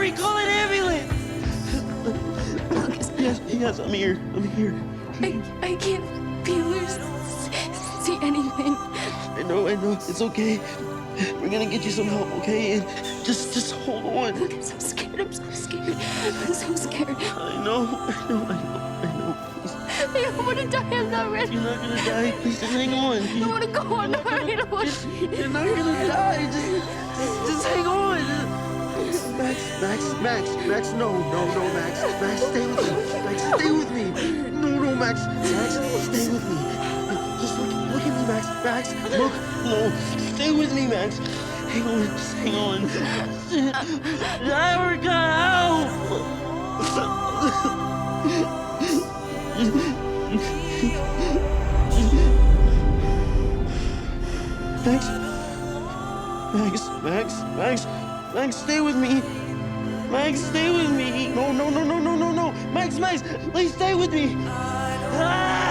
Hurry, call an ambulance! Lucas. Yes, I'm here. I can't feel or see anything. I know, it's okay. We're gonna get you some help, okay? And just hold on. Lucas, I'm so scared. I know. I don't want to die, I'm not ready. You're not gonna die. Please just hang on. I want to go on. I don't want to. You're not gonna die. Just hang on. Max, no, Max. Max, stay with me. Max, stay with me. No, Max, stay with me. Just look at me, Max. Look, no, stay with me, Max. Hang on, just hang on. I got Max, stay with me. Max, stay with me. No. Max, please stay with me. Ow!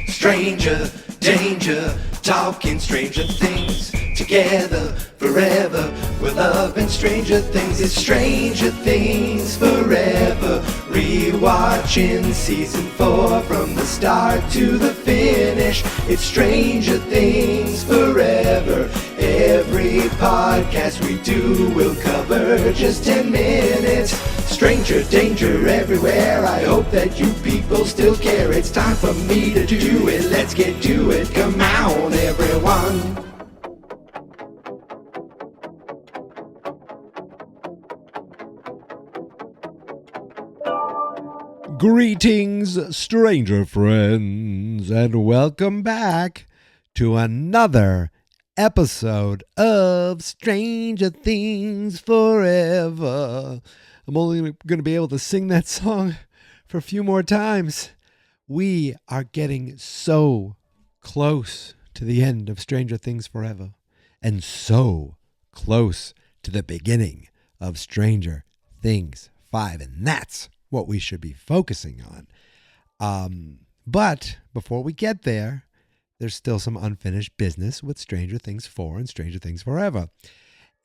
Stranger, danger, talking stranger things. Together, forever, we're loving stranger things. It's Stranger Things Forever. Rewatching season 4 from the start to the finish. It's Stranger Things Forever. Every podcast we do will cover just 10 minutes. Stranger danger everywhere. I hope that you people still care. It's time for me to do it. Let's get to it. Come on, everyone. Greetings, stranger friends, and welcome back to another episode of Stranger Things Forever. I'm only going to be able to sing that song for a few more times. We are getting so close to the end of Stranger Things Forever, and so close to the beginning of Stranger Things 5, and that's what we should be focusing on. But before we get there, there's still some unfinished business with Stranger Things 4 and Stranger Things Forever.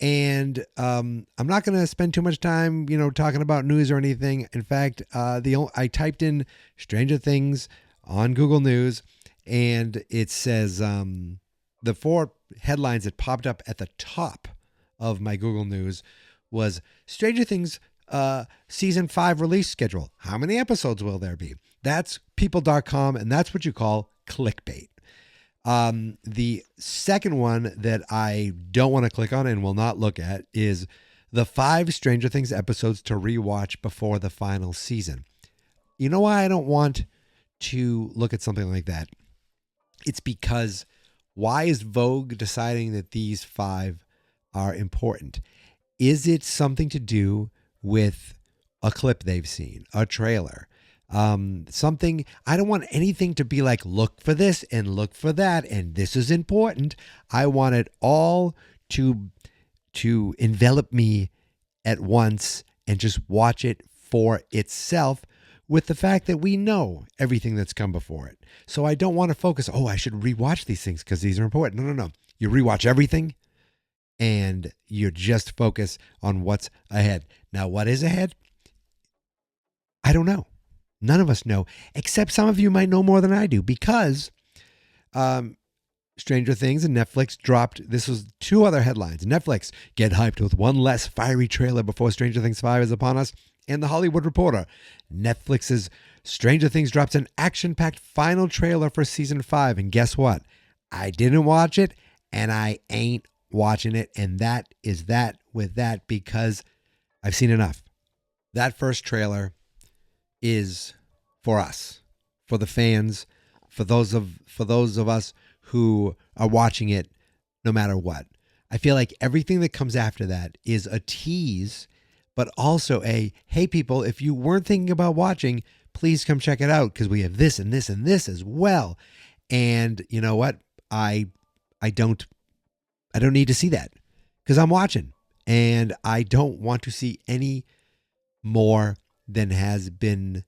And I'm not going to spend too much time, talking about news or anything. In fact, I typed in Stranger Things on Google News, and it says the 4 headlines that popped up at the top of my Google News was Stranger Things season 5 release schedule. How many episodes will there be? That's people.com, and that's what you call clickbait. The second one that I don't want to click on and will not look at is the 5 Stranger Things episodes to rewatch before the final season. You know why I don't want to look at something like that? It's because why is Vogue deciding that these 5 are important? Is it something to do with a clip they've seen, a trailer? Something, I don't want anything to be like, look for this and look for that, and this is important. I want it all to envelop me at once and just watch it for itself, with the fact that we know everything that's come before it. So I don't want to focus, I should rewatch these things because these are important. No. You rewatch everything and you just focus on what's ahead. Now, what is ahead? I don't know. None of us know, except some of you might know more than I do, because Stranger Things and Netflix dropped, this was 2 other headlines. Netflix, get hyped with one less fiery trailer before Stranger Things 5 is upon us. And The Hollywood Reporter, Netflix's Stranger Things drops an action-packed final trailer for season 5. And guess what? I didn't watch it, and I ain't watching it. And that is that with that, because I've seen enough. That first trailer is for us, for the fans, for those of us who are watching it no matter what. I feel like everything that comes after that is a tease, but also a, hey people, if you weren't thinking about watching, please come check it out because we have this and this and this as well. And you know what? I don't need to see that because I'm watching, and I don't want to see any more than has been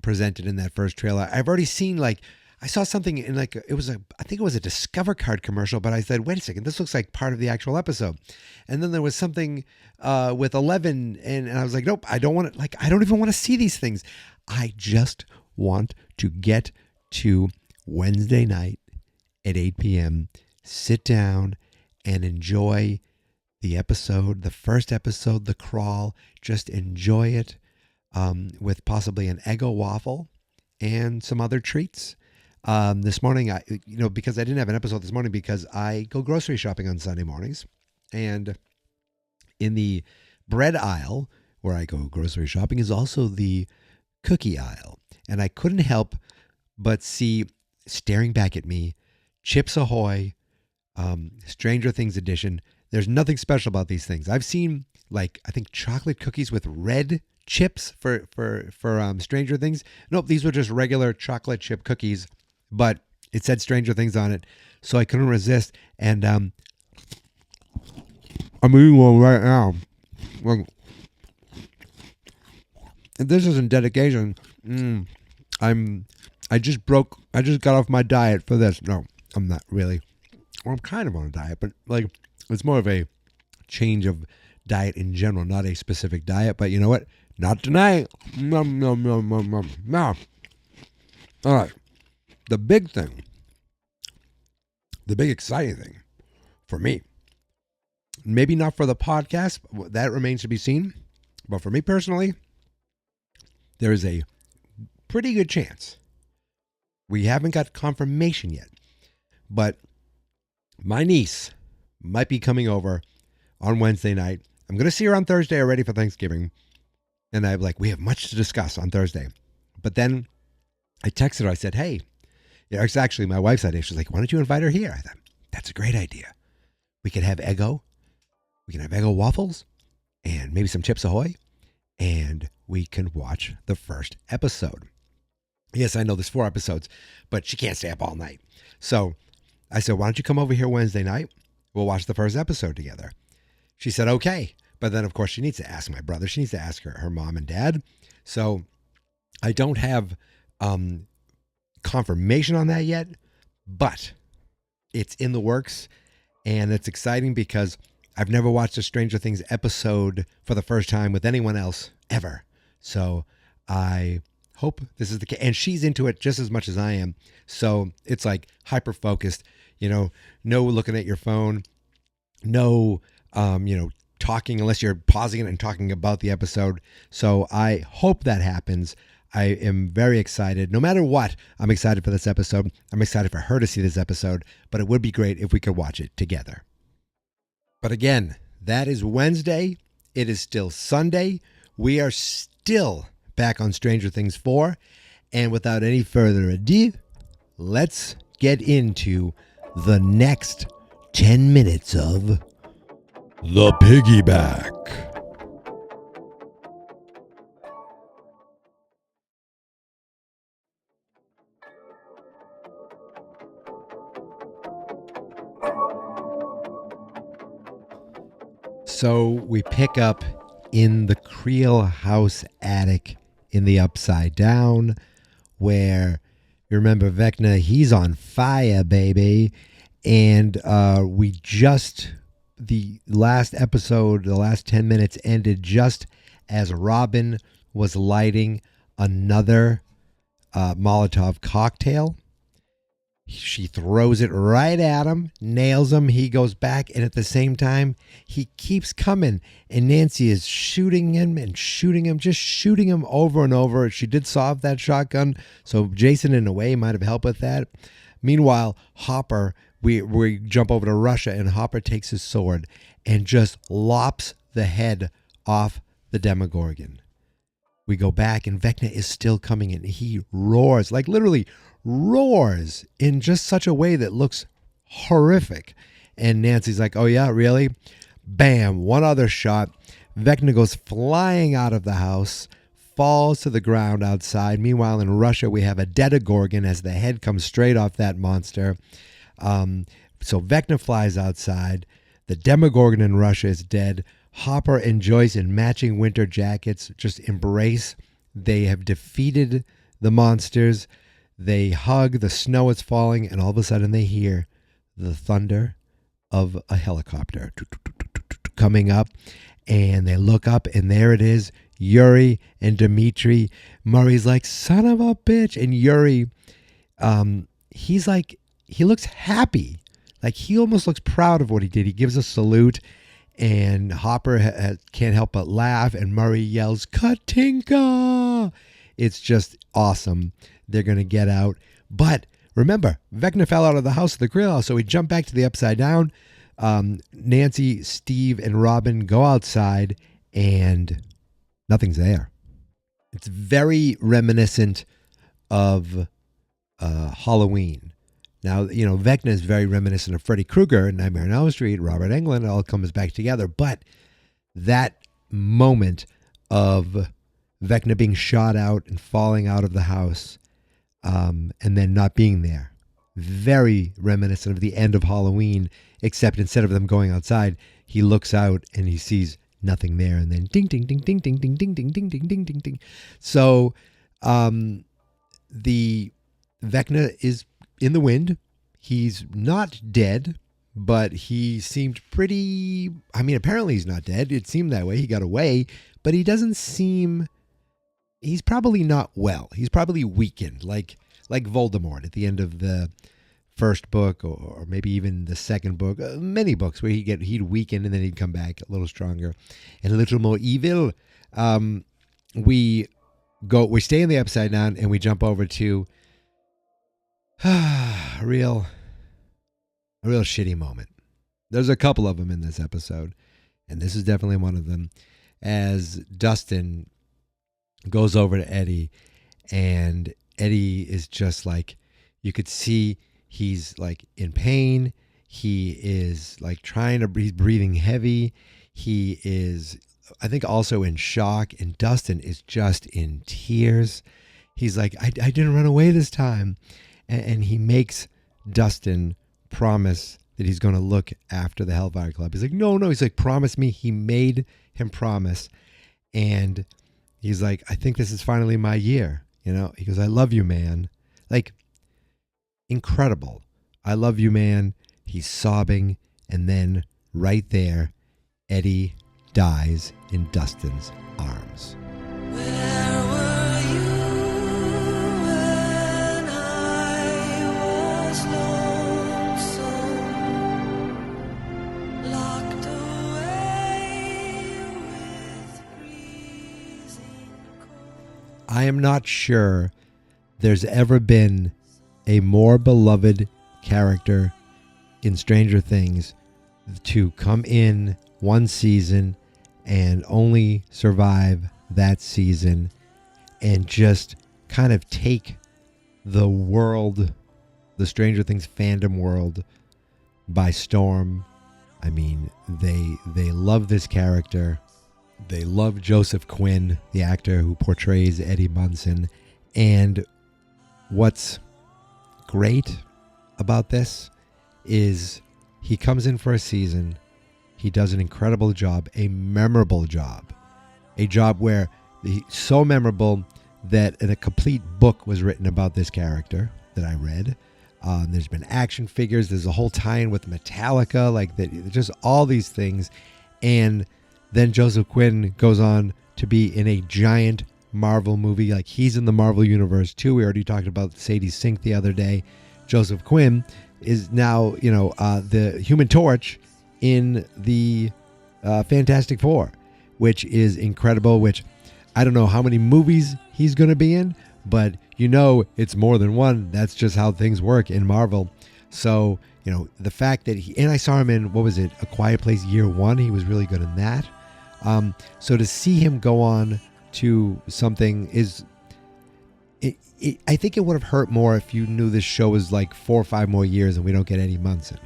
presented in that first trailer. I've already seen, like, I saw something in, like, I think it was a Discover Card commercial, but I said, wait a second, this looks like part of the actual episode. And then there was something with 11, and I was like, nope, I don't want to, like, I don't even want to see these things. I just want to get to Wednesday night at 8 p.m., sit down and enjoy the episode, the first episode, The Crawl, just enjoy it with possibly an Eggo waffle and some other treats. This morning, because I didn't have an episode this morning because I go grocery shopping on Sunday mornings. And in the bread aisle where I go grocery shopping is also the cookie aisle. And I couldn't help but see, staring back at me, Chips Ahoy, Stranger Things edition. There's nothing special about these things. I've seen, like, I think chocolate cookies with red chips for Stranger Things. Nope, these were just regular chocolate chip cookies, but it said Stranger Things on it, so I couldn't resist. And I'm eating one right now. If this isn't dedication, I just got off my diet for this. No, I'm not really. Well, I'm kind of on a diet, but like, it's more of a change of diet in general, not a specific diet. But you know what? Not tonight. Nom, nom, nom, nom, nom. No. All right. The big thing, the big exciting thing for me, maybe not for the podcast, that remains to be seen, but for me personally, there is a pretty good chance. We haven't got confirmation yet, but my niece might be coming over on Wednesday night. I'm going to see her on Thursday already for Thanksgiving. And I'm like, we have much to discuss on Thursday. But then I texted her. I said, hey, it's actually my wife's idea. She's like, why don't you invite her here? I thought, that's a great idea. We could have Eggo. We can have Eggo waffles and maybe some Chips Ahoy. And we can watch the first episode. Yes, I know there's 4 episodes, but she can't stay up all night. So I said, why don't you come over here Wednesday night? We'll watch the first episode together. She said, okay. But then, of course, she needs to ask my brother. She needs to ask her mom and dad. So I don't have confirmation on that yet, but it's in the works. And it's exciting because I've never watched a Stranger Things episode for the first time with anyone else ever. So I hope this is the case. And she's into it just as much as I am. So it's like hyper focused, no looking at your phone, no, talking unless you're pausing it and talking about the episode. So I hope that happens. I am very excited. No matter what, I'm excited for this episode. I'm excited for her to see this episode, but it would be great if we could watch it together. But again, that is Wednesday. It is still Sunday. We are still back on Stranger Things 4. And without any further ado, let's get into the next 10 minutes of The Piggyback. So we pick up in the Creel house attic in the Upside Down, where you remember Vecna, he's on fire, baby. And the last episode, the last 10 minutes ended just as Robin was lighting another Molotov cocktail. She throws it right at him, nails him. He goes back, and at the same time, he keeps coming. And Nancy is shooting him and shooting him, just shooting him over and over. She did saw off that shotgun, so Jason, in a way, might have helped with that. Meanwhile, Hopper, we jump over to Russia, and Hopper takes his sword and just lops the head off the Demogorgon. we go back and Vecna is still coming in. He roars, like literally roars in just such a way that looks horrific. And Nancy's like, oh yeah, really? Bam, one other shot. Vecna goes flying out of the house, falls to the ground outside. Meanwhile, in Russia, we have a Demogorgon as the head comes straight off that monster. So Vecna flies outside. The Demogorgon in Russia is dead. Hopper and Joyce in matching winter jackets just embrace. They have defeated the monsters. They hug. The snow is falling. And all of a sudden they hear the thunder of a helicopter coming up. And they look up and there it is. Yuri and Dmitri. Murray's like, son of a bitch. And Yuri, he's like, he looks happy. Like he almost looks proud of what he did. He gives a salute and Hopper can't help but laugh. And Murray yells, Katinka. It's just awesome. They're going to get out. But remember, Vecna fell out of the house of the grill house. So we jump back to the Upside Down. Nancy, Steve, and Robin go outside and nothing's there. It's very reminiscent of Halloween. Now, Vecna is very reminiscent of Freddy Krueger and Nightmare on Elm Street, Robert Englund. It all comes back together. But that moment of Vecna being shot out and falling out of the house and then not being there, very reminiscent of the end of Halloween, except instead of them going outside, he looks out and he sees nothing there, and then ding, ding, ding, ding, ding, ding, ding, ding, ding, ding, ding, ding, ding. So the Vecna is in the wind. He's not dead, but he seemed pretty, apparently he's not dead. It seemed that way. He got away, but he doesn't seem, he's probably not well. He's probably weakened, like Voldemort at the end of the first book, or maybe even the second book, many books where he'd weaken and then he'd come back a little stronger and a little more evil. We stay in the Upside Down and we jump over to a real shitty moment. There's a couple of them in this episode, and this is definitely one of them. As Dustin goes over to Eddie, and Eddie is just like, you could see he's like in pain. He is like he's breathing heavy. He is, I think, also in shock, and Dustin is just in tears. He's like, I didn't run away this time. And he makes Dustin promise that he's going to look after the Hellfire Club. He's like, no. He's like, promise me. He made him promise. And he's like, I think this is finally my year. He goes, I love you, man. Like, incredible. I love you, man. He's sobbing. And then right there, Eddie dies in Dustin's arms. Where were you when I was lonesome, locked away with freezing cold? I am not sure there's ever been a more beloved character in Stranger Things to come in one season and only survive that season and just kind of take the world, the Stranger Things fandom world, by storm. I mean, they love this character. They love Joseph Quinn, the actor who portrays Eddie Munson. And what's great about this is he comes in for a season. He does an incredible job, a memorable job, a job where he's so memorable that a complete book was written about this character that I read. There's been action figures. There's a whole tie-in with Metallica, like that, just all these things. And then Joseph Quinn goes on to be in a giant Marvel movie. Like, he's in the Marvel universe too. We already talked about Sadie Sink the other day. Joseph Quinn is now, the Human Torch in the Fantastic Four, which is incredible, which I don't know how many movies he's going to be in, but it's more than one. That's just how things work in Marvel. So, the fact that and I saw him in, what was it, A Quiet Place Year One. He was really good in that. So to see him go on to something is. I think it would have hurt more if you knew this show was like 4 or 5 more years and we don't get Eddie Munson.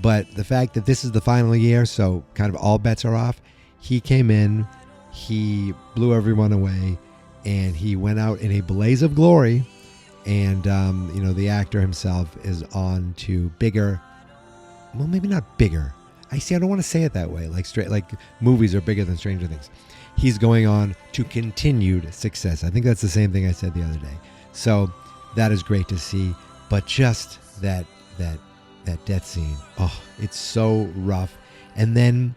But the fact that this is the final year, so kind of all bets are off. He came in, he blew everyone away, and he went out in a blaze of glory. And the actor himself is on to bigger. Well, maybe not bigger. I don't want to say it that way. Like movies are bigger than Stranger Things. He's going on to continued success. I think that's the same thing I said the other day. So that is great to see. But just that death scene, oh, it's so rough. And then,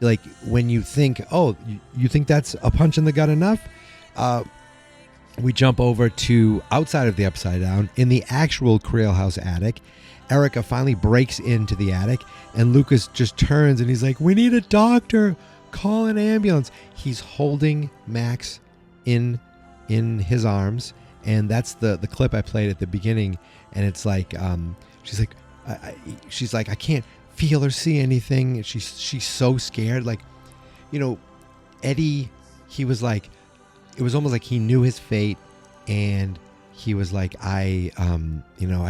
like, when you think, oh, you think that's a punch in the gut enough? We jump over to outside of the Upside Down in the actual Creel House attic. Erica finally breaks into the attic, and Lucas just turns and he's like, "We need a doctor. Call an ambulance." He's holding Max in his arms, and that's the clip I played at the beginning. And it's like, she's like, I can't feel or see anything. She's so scared. Like, Eddie, he was like, it was almost like he knew his fate, and he was like, I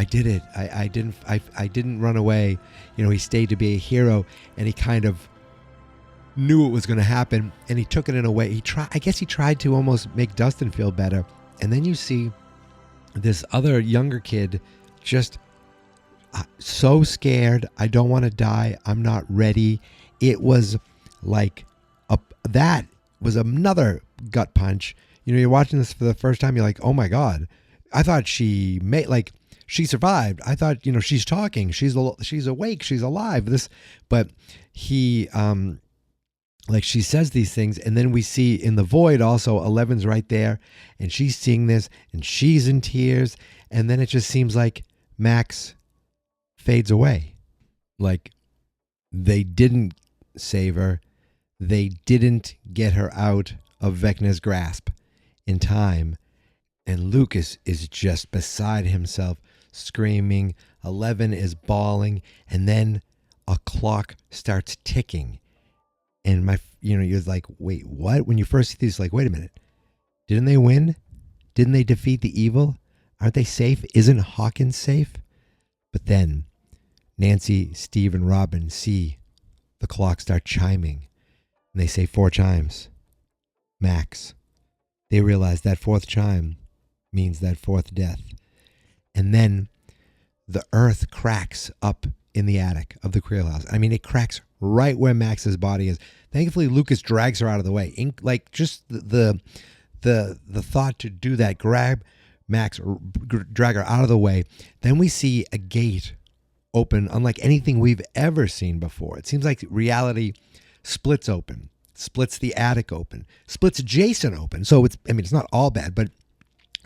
did it. I didn't run away. He stayed to be a hero, and he kind of knew it was going to happen, and he took it in a way. I guess he tried to almost make Dustin feel better. And then you see this other younger kid just so scared. I don't want to die. I'm not ready. It was like that was another gut punch. You're watching this for the first time. You're like, oh my God. I thought she survived. I thought, she's talking. She's awake. She's alive. But he, like, she says these things, and then we see in the void also 11's right there, and she's seeing this, and she's in tears, and then it just seems like Max fades away. Like, they didn't save her. They didn't get her out of Vecna's grasp in time, and Lucas is just beside himself, screaming. 11 is bawling, and then a clock starts ticking. And you're like, wait, what? When you first see these, like, wait a minute. Didn't they win? Didn't they defeat the evil? Aren't they safe? Isn't Hawkins safe? But then Nancy, Steve, and Robin see the clock start chiming. And they say 4 chimes. Max. They realize that 4th chime means that 4th death. And then the earth cracks up in the attic of the Creel house. I mean, it cracks right where Max's body is. Thankfully, Lucas drags her out of the way. Like, just the thought to do that, grab Max, drag her out of the way. Then we see a gate open, unlike anything we've ever seen before. It seems like reality splits open, splits the attic open, splits Jason open. So it's not all bad, but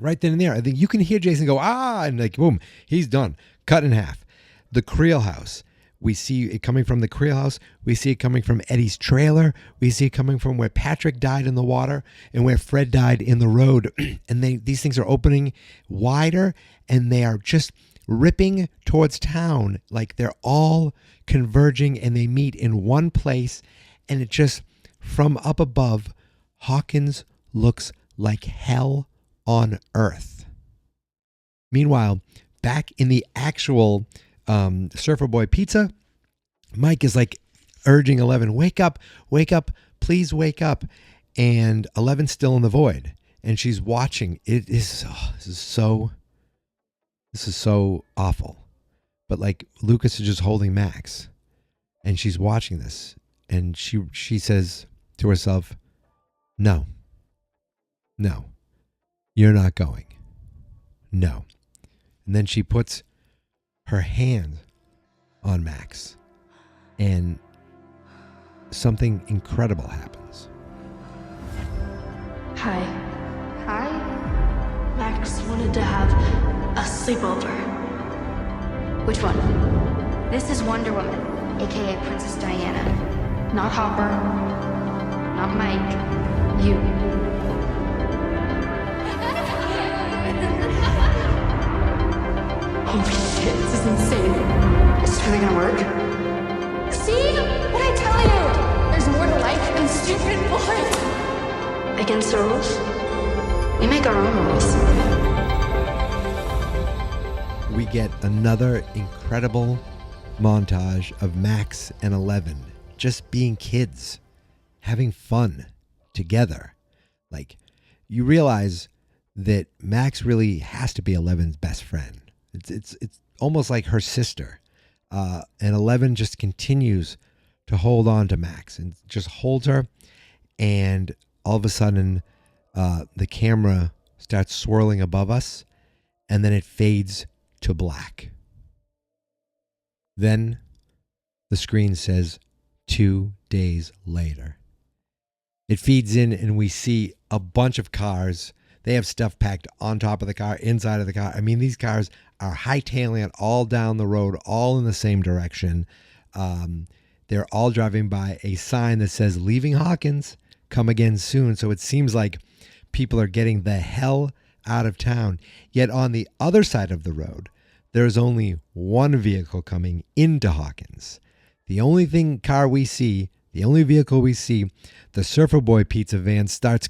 right then and there, I think you can hear Jason go, ah, and like, boom, he's done, cut in half. The Creel house. We see it coming from the Creel house. We see it coming from Eddie's trailer. We see it coming from where Patrick died in the water and where Fred died in the road. And these things are opening wider, and they are just ripping towards town. Like, they're all converging, and they meet in one place. And it just, from up above, Hawkins looks like hell on earth. Meanwhile, back in the actual Surfer Boy Pizza, Mike is like urging 11, wake up, please wake up. And 11's still in the void, and she's watching. This is so awful. But like, Lucas is just holding Max, and she's watching this, and she says to herself, no, you're not going. No. And then she puts her hand on Max, and something incredible happens. Hi. Max wanted to have a sleepover. Which one? This is Wonder Woman, aka Princess Diana. Not Hopper. Not Mike. You. Holy shit, this is insane. Is this really gonna work? See? What'd I tell you? There's more to life than stupid boys. I against the rules? We make our own rules. We get another incredible montage of Max and Eleven just being kids, having fun together. Like, you realize that Max really has to be Eleven's best friend. It's almost like her sister. And Eleven just continues to hold on to Max and just holds her. And all of a sudden, the camera starts swirling above us, and then it fades to black. Then the screen says 2 days later. It feeds in, and we see a bunch of cars. They have stuff packed on top of the car, inside of the car. I mean, these cars are hightailing it all down the road, all in the same direction. They're all driving by a sign that says, "Leaving Hawkins, come again soon." So it seems like people are getting the hell out of town. Yet on the other side of the road, there's only one vehicle coming into Hawkins. The only vehicle we see, the Surfer Boy pizza van starts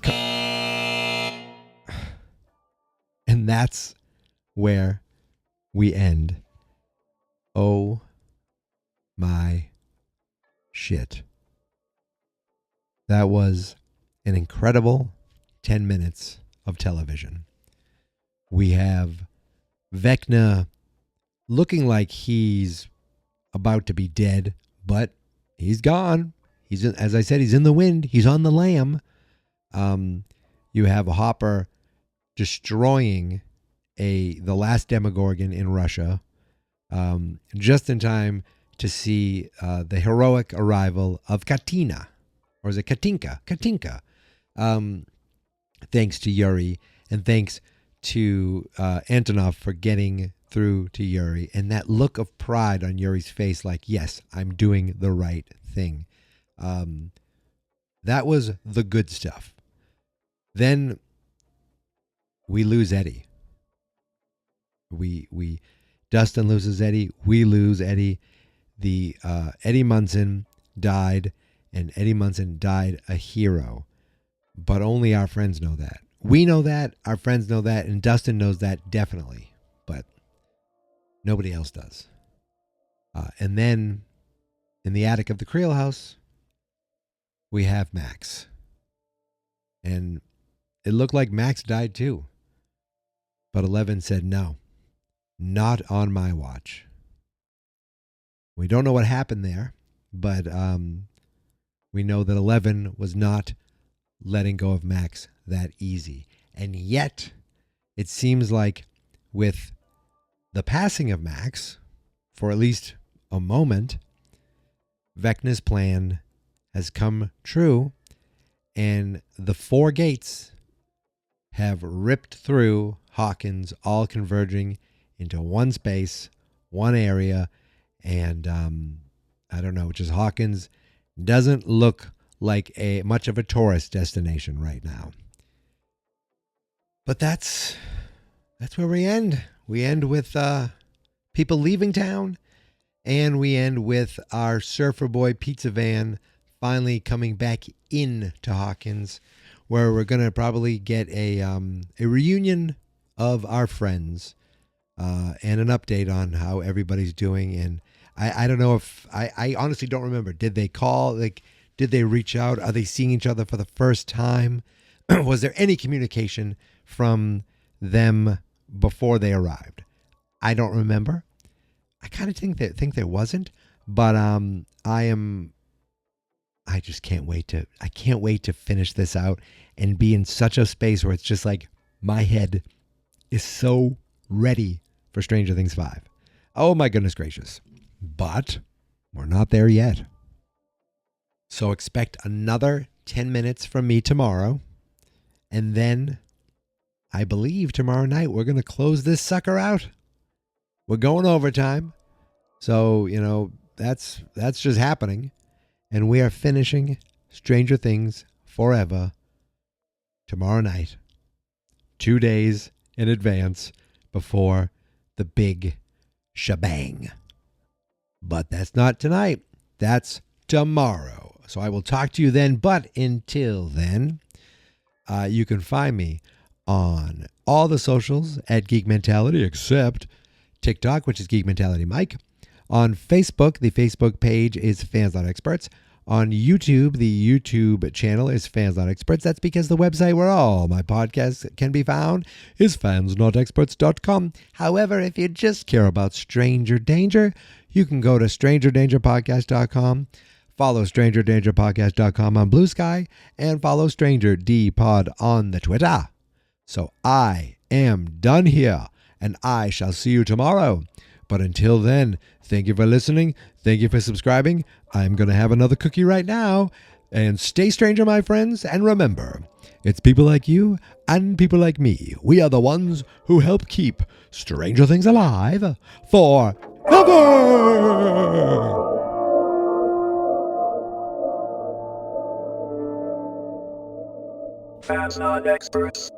and that's where we end. Oh my shit. That was an incredible 10 minutes of television. We have Vecna looking like he's about to be dead, but he's gone. He's in, as I said, he's in the wind. He's on the lam. You have Hopper destroying the last Demogorgon in Russia, just in time to see the heroic arrival of Katina, or is it Katinka? Katinka. Thanks to Yuri, and thanks to Antonov for getting through to Yuri, and that look of pride on Yuri's face, like, yes, I'm doing the right thing. That was the good stuff. Then we lose Eddie. Dustin loses Eddie. We lose Eddie. Eddie Munson died, and Eddie Munson died a hero. But only our friends know that. We know that, our friends know that, and Dustin knows that definitely. But nobody else does. And then in the attic of the Creel house, we have Max. And it looked like Max died too. But Eleven said, no, not on my watch. We don't know what happened there, but we know that Eleven was not letting go of Max that easy. And yet, it seems like with the passing of Max, for at least a moment, Vecna's plan has come true, and the four gates have ripped through Hawkins, all converging into one space, one area, and I don't know, just Hawkins doesn't look like much of a tourist destination right now. But that's where we end. We end with people leaving town, and we end with our Surfer Boy pizza van finally coming back in to Hawkins, where we're going to probably get a reunion of our friends and an update on how everybody's doing. And I don't know if, I honestly don't remember. Did they call? Like, did they reach out? Are they seeing each other for the first time? Was there any communication from them before they arrived? I don't remember. I kind of think there wasn't, but I just can't wait to finish this out and be in such a space where it's just like my head is so ready for Stranger Things 5. Oh my goodness gracious. But we're not there yet. So expect another 10 minutes from me tomorrow. And then I believe tomorrow night we're going to close this sucker out. We're going overtime. So, that's just happening. And we are finishing Stranger Things Forever tomorrow night, 2 days in advance before the big shebang. But that's not tonight. That's tomorrow. So I will talk to you then. But until then, You can find me on all the socials at Geek Mentality, except TikTok, which is Geek Mentality Mike. On Facebook, the Facebook page is Fans Not Experts. On YouTube, the YouTube channel is Fans Not Experts. That's because the website where all my podcasts can be found is fansnotexperts.com. However, if you just care about Stranger Danger, you can go to strangerdangerpodcast.com, follow strangerdangerpodcast.com on Blue Sky, and follow Stranger D Pod on the Twitter. So I am done here, and I shall see you tomorrow. But until then, thank you for listening. Thank you for subscribing. I'm going to have another cookie right now. And stay stranger, my friends. And remember, it's people like you and people like me. We are the ones who help keep Stranger Things alive forever. Fans Not Experts.